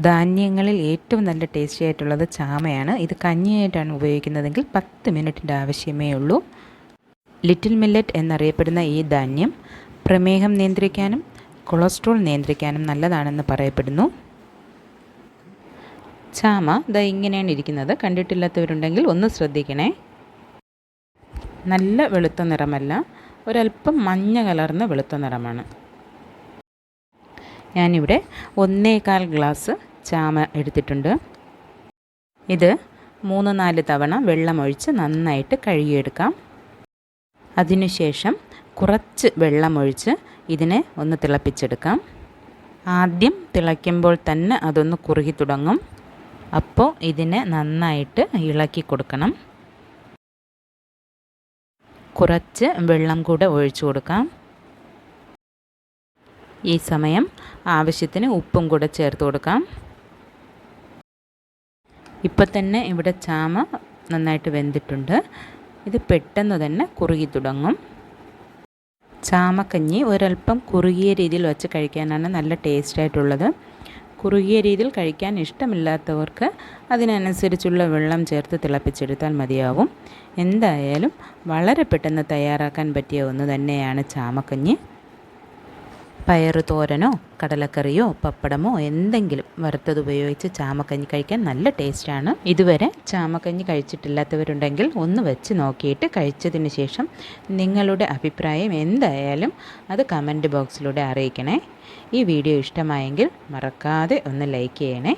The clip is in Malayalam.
ധാന്യങ്ങളിൽ ഏറ്റവും നല്ല ടേസ്റ്റി ആയിട്ടുള്ളത് ചാമയാണ്. ഇത് കഞ്ഞിയായിട്ടാണ് ഉപയോഗിക്കുന്നതെങ്കിൽ 10 മിനിറ്റിൻ്റെ ആവശ്യമേ ഉള്ളൂ. ലിറ്റിൽ മില്ലറ്റ് എന്നറിയപ്പെടുന്ന ഈ ധാന്യം പ്രമേഹം നിയന്ത്രിക്കാനും കൊളസ്ട്രോൾ നിയന്ത്രിക്കാനും നല്ലതാണെന്ന് പറയപ്പെടുന്നു. ചാമ ദാ ഇങ്ങനെയാണ് ഇരിക്കുന്നത്. കണ്ടിട്ടില്ലാത്തവരുണ്ടെങ്കിൽ ഒന്ന് ശ്രദ്ധിക്കണേ. നല്ല വെളുത്ത നിറമല്ല, ഒരല്പം മഞ്ഞ കലർന്ന വെളുത്ത നിറമാണ്. ഞാനിവിടെ 1.25 ഗ്ലാസ് ചാമ എടുത്തിട്ടുണ്ട്. ഇത് 3-4 തവണ വെള്ളമൊഴിച്ച് നന്നായിട്ട് കഴുകിയെടുക്കാം. അതിനുശേഷം കുറച്ച് വെള്ളമൊഴിച്ച് ഇതിനെ ഒന്ന് തിളപ്പിച്ചെടുക്കാം. ആദ്യം തിളയ്ക്കുമ്പോൾ തന്നെ അതൊന്ന് കുറുകി തുടങ്ങും. അപ്പോൾ ഇതിനെ നന്നായിട്ട് ഇളക്കി കൊടുക്കണം. കുറച്ച് വെള്ളം കൂടെ ഒഴിച്ചു കൊടുക്കാം. ഈ സമയം ആവശ്യത്തിന് ഉപ്പും കൂടെ ചേർത്ത് കൊടുക്കാം. ഇപ്പോൾ തന്നെ ഇവിടെ ചാമ നന്നായിട്ട് വെന്തിട്ടുണ്ട്. ഇത് പെട്ടെന്ന് തന്നെ കുറുകി തുടങ്ങും. ചാമക്കഞ്ഞി ഒരല്പം കുറുകിയ രീതിയിൽ വെച്ച് കഴിക്കാനാണ് നല്ല ടേസ്റ്റായിട്ടുള്ളത്. കുറുകിയ രീതിയിൽ കഴിക്കാൻ ഇഷ്ടമില്ലാത്തവർക്ക് അതിനനുസരിച്ചുള്ള വെള്ളം ചേർത്ത് തിളപ്പിച്ചെടുത്താൽ മതിയാവും. എന്തായാലും വളരെ പെട്ടെന്ന് തയ്യാറാക്കാൻ പറ്റിയ ഒന്ന് തന്നെയാണ് ചാമക്കഞ്ഞി. പയറ് തോരനോ കടലക്കറിയോ പപ്പടമോ എന്തെങ്കിലും വറുത്തത് ഉപയോഗിച്ച് ചാമക്കഞ്ഞി കഴിക്കാൻ നല്ല ടേസ്റ്റാണ്. ഇതുവരെ ചാമക്കഞ്ഞി കഴിച്ചിട്ടില്ലാത്തവരുണ്ടെങ്കിൽ ഒന്ന് വെച്ച് നോക്കിയിട്ട് കഴിച്ചതിന് ശേഷം നിങ്ങളുടെ അഭിപ്രായം എന്തായാലും അത് കമൻറ്റ് ബോക്സിലൂടെ അറിയിക്കണേ. ഈ വീഡിയോ ഇഷ്ടമായെങ്കിൽ മറക്കാതെ ഒന്ന് ലൈക്ക് ചെയ്യണേ.